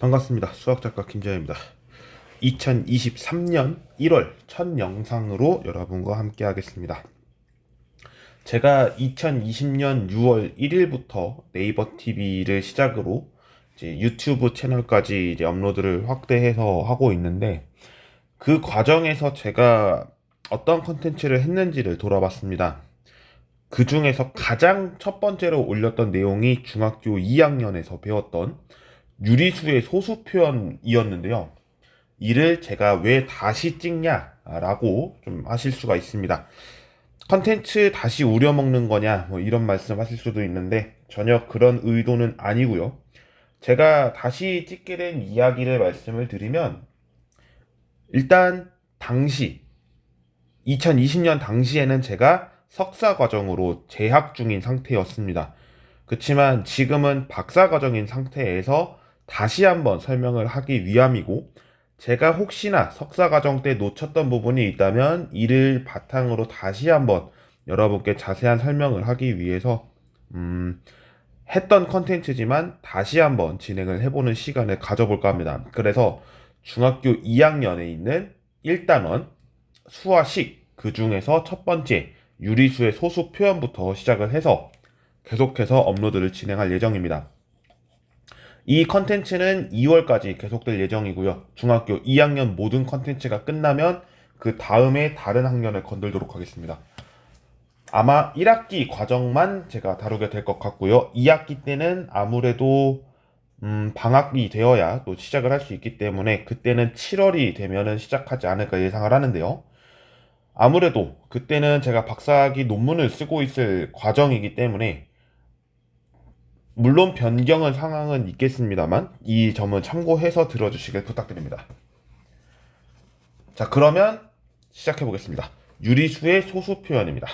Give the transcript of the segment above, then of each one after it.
반갑습니다. 수학작가 김재현입니다. 2023년 1월 첫 영상으로 여러분과 함께 하겠습니다. 제가 2020년 6월 1일부터 네이버 TV를 시작으로 이제 유튜브 채널까지 이제 업로드를 확대해서 하고 있는데, 그 과정에서 제가 어떤 컨텐츠를 했는지를 돌아봤습니다. 그 중에서 가장 첫 번째로 올렸던 내용이 중학교 2학년에서 배웠던 유리수의 소수 표현이었는데요. 이를 제가 왜 다시 찍냐라고 좀 하실 수가 있습니다. 컨텐츠 다시 우려먹는 거냐, 뭐 이런 말씀 하실 수도 있는데, 전혀 그런 의도는 아니고요. 제가 다시 찍게 된 이야기를 말씀을 드리면, 일단 당시 2020년 당시에는 제가 석사 과정으로 재학 중인 상태였습니다. 그렇지만 지금은 박사 과정인 상태에서 다시 한번 설명을 하기 위함이고, 제가 혹시나 석사 과정 때 놓쳤던 부분이 있다면 이를 바탕으로 다시 한번 여러분께 자세한 설명을 하기 위해서 했던 컨텐츠지만 다시 한번 진행을 해보는 시간을 가져볼까 합니다. 그래서 중학교 2학년에 있는 1단원 수화식, 그 중에서 첫 번째 유리수의 소수 표현부터 시작을 해서 계속해서 업로드를 진행할 예정입니다. 이 컨텐츠는 2월까지 계속될 예정이고요. 중학교 2학년 모든 컨텐츠가 끝나면 그 다음에 다른 학년을 건들도록 하겠습니다. 아마 1학기 과정만 제가 다루게 될 것 같고요. 2학기 때는 아무래도 방학이 되어야 또 시작을 할 수 있기 때문에 그때는 7월이 되면은 시작하지 않을까 예상을 하는데요. 아무래도 그때는 제가 박사학위 논문을 쓰고 있을 과정이기 때문에, 물론 변경은 상황은 있겠습니다만 이 점은 참고해서 들어주시길 부탁드립니다. 자, 그러면 시작해 보겠습니다. 유리수의 소수 표현입니다.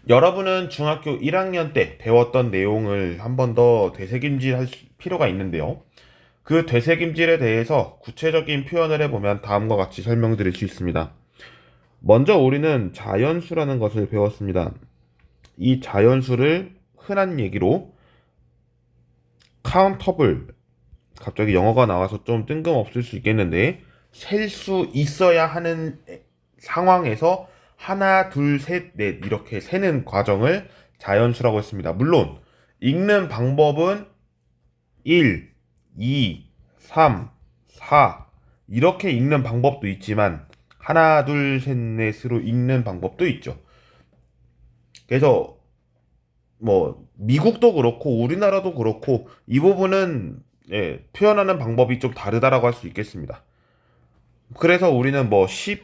여러분은 중학교 1학년 때 배웠던 내용을 한 번 더 되새김질할 필요가 있는데요. 그 되새김질에 대해서 구체적인 표현을 해보면 다음과 같이 설명드릴 수 있습니다. 먼저 우리는 자연수라는 것을 배웠습니다. 이 자연수를 흔한 얘기로 countable, 갑자기 영어가 나와서 좀 뜬금없을 수 있겠는데, 셀 수 있어야 하는 상황에서 하나, 둘, 셋, 넷 이렇게 세는 과정을 자연수라고 했습니다. 물론 읽는 방법은 1, 2, 3, 4 이렇게 읽는 방법도 있지만 하나, 둘, 셋, 넷으로 읽는 방법도 있죠. 그래서 뭐 미국도 그렇고 우리나라도 그렇고 이 부분은 표현하는 방법이 좀 다르다라고 할 수 있겠습니다. 그래서 우리는 뭐 10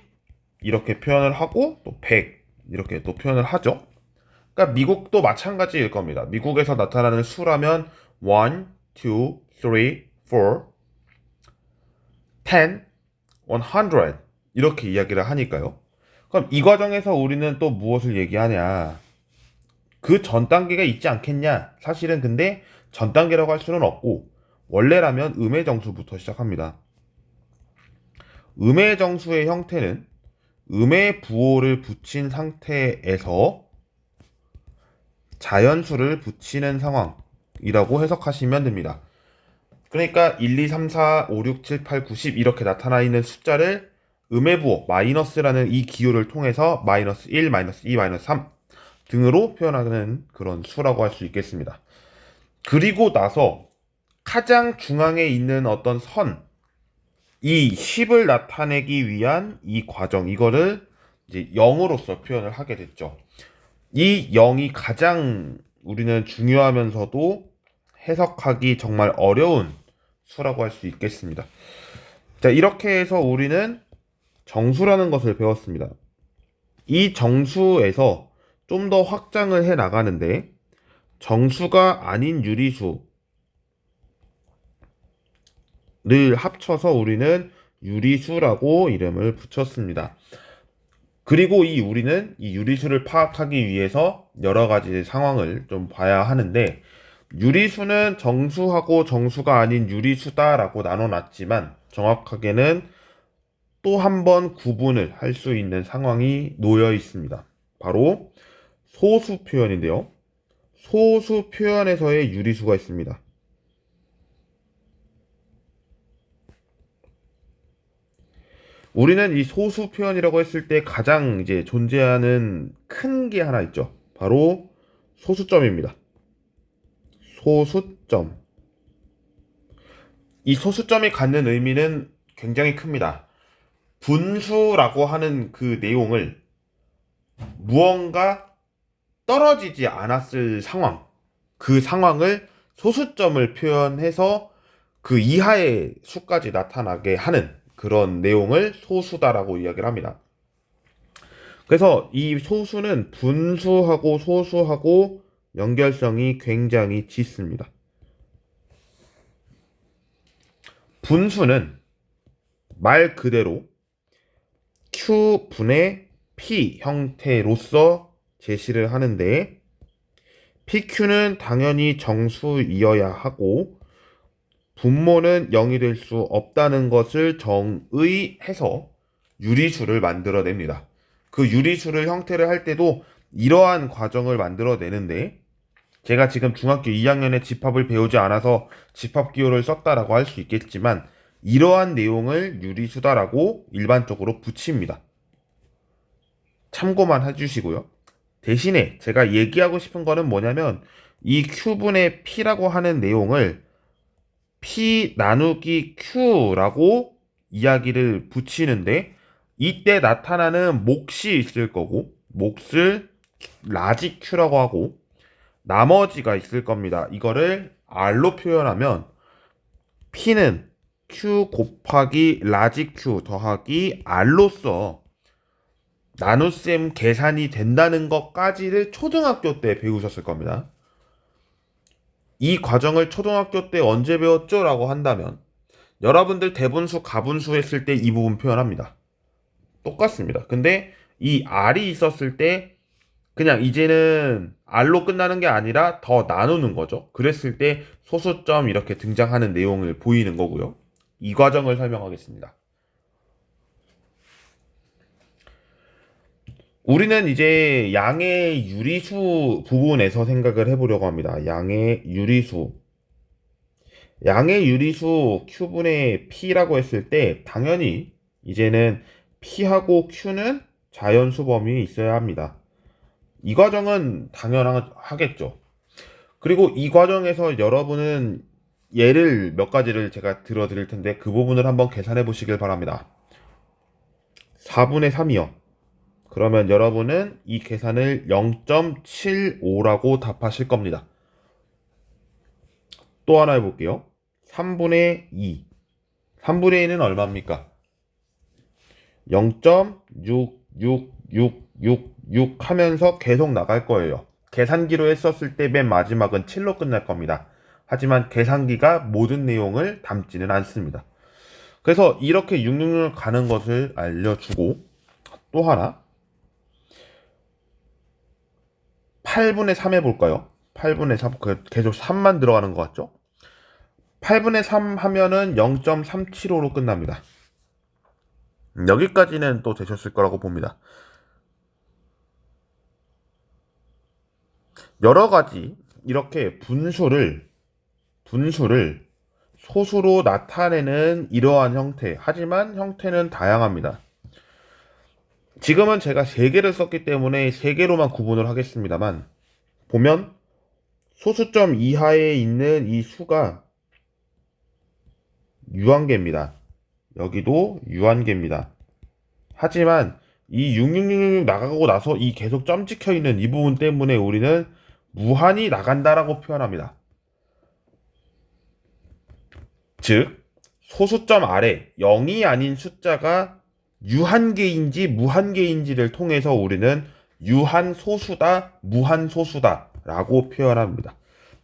이렇게 표현을 하고 또 100 이렇게 또 표현을 하죠. 그러니까 미국도 마찬가지일 겁니다. 미국에서 나타나는 수라면 1, 2, 3, 4, 10, 100 이렇게 이야기를 하니까요. 그럼 이 과정에서 우리는 또 무엇을 얘기하냐? 그 전 단계가 있지 않겠냐? 사실은 근데 전 단계라고 할 수는 없고, 원래라면 음의 정수부터 시작합니다. 음의 정수의 형태는 음의 부호를 붙인 상태에서 자연수를 붙이는 상황이라고 해석하시면 됩니다. 그러니까 1, 2, 3, 4, 5, 6, 7, 8, 9, 10 이렇게 나타나 있는 숫자를 음의 부호 마이너스라는 이 기호를 통해서 마이너스 1, 마이너스 2, 마이너스 3 등으로 표현하는 그런 수라고 할 수 있겠습니다. 그리고 나서 가장 중앙에 있는 어떤 선, 이 10을 나타내기 위한 이 과정, 이거를 이제 0으로서 표현을 하게 됐죠. 이 0이 가장 우리는 중요하면서도 해석하기 정말 어려운 수라고 할 수 있겠습니다. 자, 이렇게 해서 우리는 정수라는 것을 배웠습니다. 이 정수에서 좀 더 확장을 해 나가는데, 정수가 아닌 유리수를 합쳐서 우리는 유리수라고 이름을 붙였습니다. 그리고 이 우리는 이 유리수를 파악하기 위해서 여러 가지 상황을 좀 봐야 하는데, 유리수는 정수하고 정수가 아닌 유리수다라고 나눠놨지만 정확하게는 또 한 번 구분을 할 수 있는 상황이 놓여 있습니다. 바로 소수 표현인데요. 소수 표현에서의 유리수가 있습니다. 우리는 이 소수 표현이라고 했을 때 가장 이제 존재하는 큰 게 하나 있죠. 바로 소수점입니다. 소수점. 이 소수점이 갖는 의미는 굉장히 큽니다. 분수라고 하는 그 내용을 무언가 떨어지지 않았을 상황, 그 상황을 소수점을 표현해서 그 이하의 수까지 나타나게 하는 그런 내용을 소수다라고 이야기를 합니다. 그래서 이 소수는 분수하고 소수하고 연결성이 굉장히 짙습니다. 분수는 말 그대로 Q분의 P 형태로서 제시를 하는데 PQ는 당연히 정수이어야 하고 분모는 0이 될 수 없다는 것을 정의해서 유리수를 만들어냅니다. 그 유리수를 형태를 할 때도 이러한 과정을 만들어내는데 제가 지금 중학교 2학년에 집합을 배우지 않아서 집합기호를 썼다라고 할 수 있겠지만 이러한 내용을 유리수다라고 일반적으로 붙입니다. 참고만 해주시고요. 대신에 제가 얘기하고 싶은 거는 뭐냐면 이 Q분의 P라고 하는 내용을 P 나누기 Q라고 이야기를 붙이는데 이때 나타나는 몫이 있을 거고 몫을 라지 Q라고 하고 나머지가 있을 겁니다. 이거를 R로 표현하면 P는 Q 곱하기 라지 Q 더하기 R로서 나눗셈 계산이 된다는 것까지를 초등학교 때 배우셨을 겁니다. 이 과정을 초등학교 때 언제 배웠죠? 라고 한다면 여러분들 대분수, 가분수 했을 때 이 부분 표현합니다. 똑같습니다. 근데 이 R이 있었을 때 그냥 이제는 R로 끝나는 게 아니라 더 나누는 거죠. 그랬을 때 소수점 이렇게 등장하는 내용을 보이는 거고요. 이 과정을 설명하겠습니다. 우리는 이제 양의 유리수 부분에서 생각을 해보려고 합니다. 양의 유리수. 양의 유리수 Q분의 P라고 했을 때 당연히 이제는 P하고 Q는 자연수 범위에 있어야 합니다. 이 과정은 당연하겠죠. 그리고 이 과정에서 여러분은 예를 몇 가지를 제가 들어드릴 텐데 그 부분을 한번 계산해 보시길 바랍니다. 4분의 3이요. 그러면 여러분은 이 계산을 0.75라고 답하실 겁니다. 또 하나 해볼게요. 3분의 2. 3분의 2는 얼마입니까? 0.6666 하면서 계속 나갈 거예요. 계산기로 했었을 때 맨 마지막은 7로 끝날 겁니다. 하지만 계산기가 모든 내용을 담지는 않습니다. 그래서 이렇게 666을 가는 것을 알려주고 또 하나 8분의 3 해볼까요? 8분의 3 계속 3만 들어가는 것 같죠? 8분의 3 하면은 0.375로 끝납니다. 여기까지는 또 되셨을 거라고 봅니다. 여러 가지 이렇게 분수를 소수로 나타내는 이러한 형태. 하지만 형태는 다양합니다. 지금은 제가 3개를 썼기 때문에 3개로만 구분을 하겠습니다만 보면 소수점 이하에 있는 이 수가 유한계입니다. 여기도 유한계입니다. 하지만 이 6666 나가고 나서 이 계속 점 찍혀 있는 이 부분 때문에 우리는 무한히 나간다라고 표현합니다. 즉 소수점 아래 0이 아닌 숫자가 유한계인지 무한계인지를 통해서 우리는 유한소수다, 무한소수다 라고 표현합니다.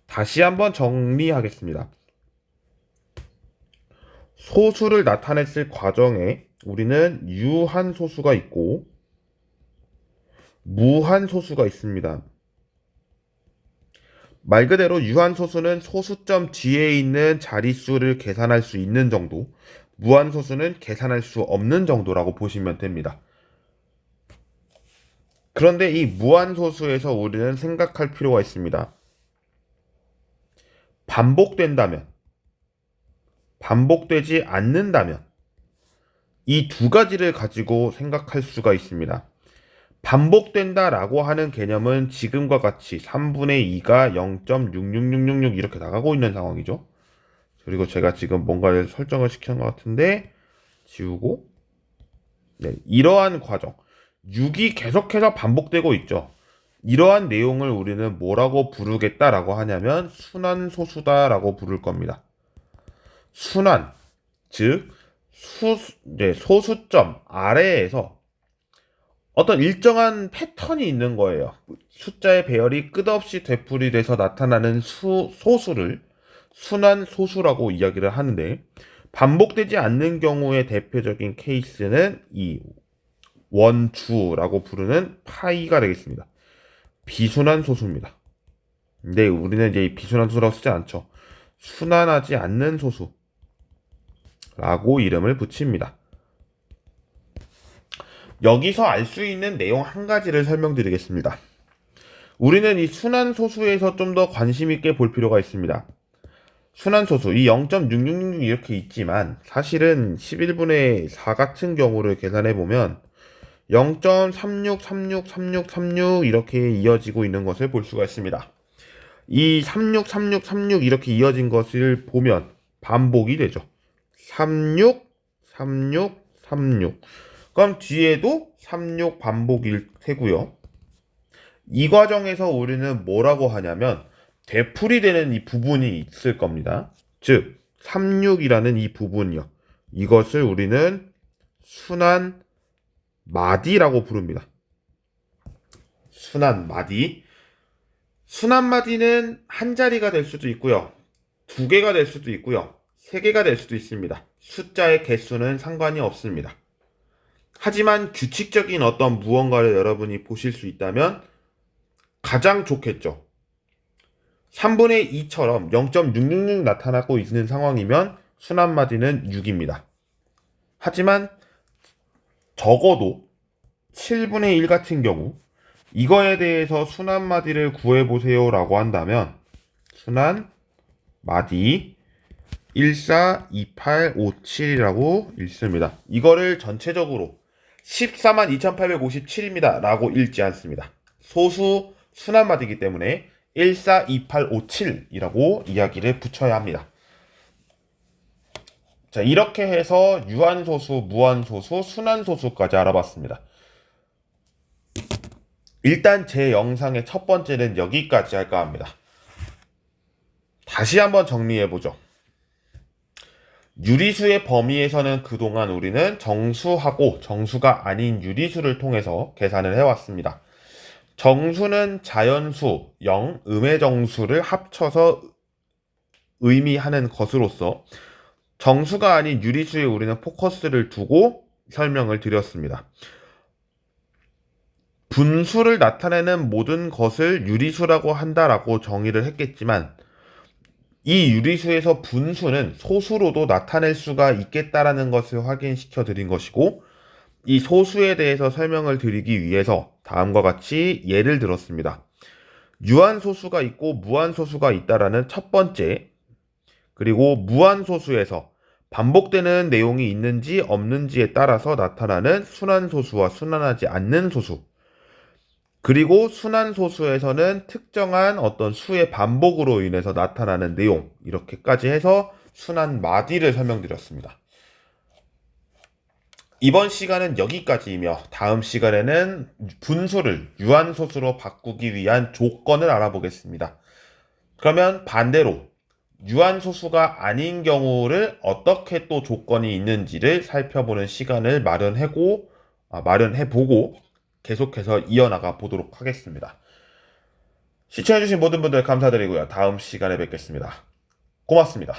다시 한번 정리하겠습니다. 소수를 나타냈을 과정에 우리는 유한소수가 있고 무한소수가 있습니다. 말 그대로 유한소수는 소수점 뒤에 있는 자릿수를 계산할 수 있는 정도, 무한소수는 계산할 수 없는 정도라고 보시면 됩니다. 그런데 이 무한소수에서 우리는 생각할 필요가 있습니다. 반복되지 않는다면 이 두 가지를 가지고 생각할 수가 있습니다. 반복된다라고 하는 개념은 지금과 같이 3분의 2가 0.66666 이렇게 나가고 있는 상황이죠. 그리고 제가 지금 뭔가를 설정을 시키는 것 같은데 지우고, 네, 이러한 과정 6이 계속해서 반복되고 있죠. 이러한 내용을 우리는 뭐라고 부르겠다라고 하냐면 순환소수다라고 부를 겁니다. 순환, 즉 소수점 아래에서 어떤 일정한 패턴이 있는 거예요. 숫자의 배열이 끝없이 되풀이돼서 나타나는 소수를 순환소수라고 이야기를 하는데, 반복되지 않는 경우의 대표적인 케이스는 이 원주라고 부르는 파이가 되겠습니다. 비순환 소수입니다. 근데 우리는 이제 비순환 소수라고 쓰지 않죠. 순환하지 않는 소수라고 이름을 붙입니다. 여기서 알 수 있는 내용 한 가지를 설명드리겠습니다. 우리는 이 순환 소수에서 좀 더 관심 있게 볼 필요가 있습니다. 순환 소수, 이 0.666 이렇게 있지만 사실은 11분의 4 같은 경우를 계산해 보면 0.36363636 이렇게 이어지고 있는 것을 볼 수가 있습니다. 이 363636 이렇게 이어진 것을 보면 반복이 되죠. 36, 36, 36. 그럼 뒤에도 36 반복일 테고요. 이 과정에서 우리는 뭐라고 하냐면 되풀이되는 이 부분이 있을 겁니다. 즉 36이라는 이 부분이요. 이것을 우리는 순환 마디라고 부릅니다. 순환 마디. 순환 마디는 한 자리가 될 수도 있고요. 두 개가 될 수도 있고요. 세 개가 될 수도 있습니다. 숫자의 개수는 상관이 없습니다. 하지만 규칙적인 어떤 무언가를 여러분이 보실 수 있다면 가장 좋겠죠. 3분의 2처럼 0.666 나타나고 있는 상황이면 순환마디는 6입니다. 하지만 적어도 7분의 1 같은 경우 이거에 대해서 순환마디를 구해보세요 라고 한다면 순환마디 142857이라고 읽습니다. 이거를 전체적으로 142,857입니다 라고 읽지 않습니다. 소수 순환마디이기 때문에 142857이라고 이야기를 붙여야 합니다. 자, 이렇게 해서 유한소수, 무한소수, 순환소수까지 알아봤습니다. 일단 제 영상의 첫 번째는 여기까지 할까 합니다. 다시 한번 정리해보죠. 유리수의 범위에서는 그동안 우리는 정수하고 정수가 아닌 유리수를 통해서 계산을 해왔습니다. 정수는 자연수, 영, 음의 정수를 합쳐서 의미하는 것으로서 정수가 아닌 유리수에 우리는 포커스를 두고 설명을 드렸습니다. 분수를 나타내는 모든 것을 유리수라고 한다라고 정의를 했겠지만 이 유리수에서 분수는 소수로도 나타낼 수가 있겠다라는 것을 확인시켜 드린 것이고, 이 소수에 대해서 설명을 드리기 위해서 다음과 같이 예를 들었습니다. 유한소수가 있고 무한소수가 있다라는 첫 번째, 그리고 무한소수에서 반복되는 내용이 있는지 없는지에 따라서 나타나는 순환소수와 순환하지 않는 소수, 그리고 순환소수에서는 특정한 어떤 수의 반복으로 인해서 나타나는 내용, 이렇게까지 해서 순환마디를 설명드렸습니다. 이번 시간은 여기까지이며 다음 시간에는 분수를 유한소수로 바꾸기 위한 조건을 알아보겠습니다. 그러면 반대로 유한소수가 아닌 경우를 어떻게 또 조건이 있는지를 살펴보는 시간을 마련해보고 계속해서 이어나가 보도록 하겠습니다. 시청해주신 모든 분들 감사드리고요. 다음 시간에 뵙겠습니다. 고맙습니다.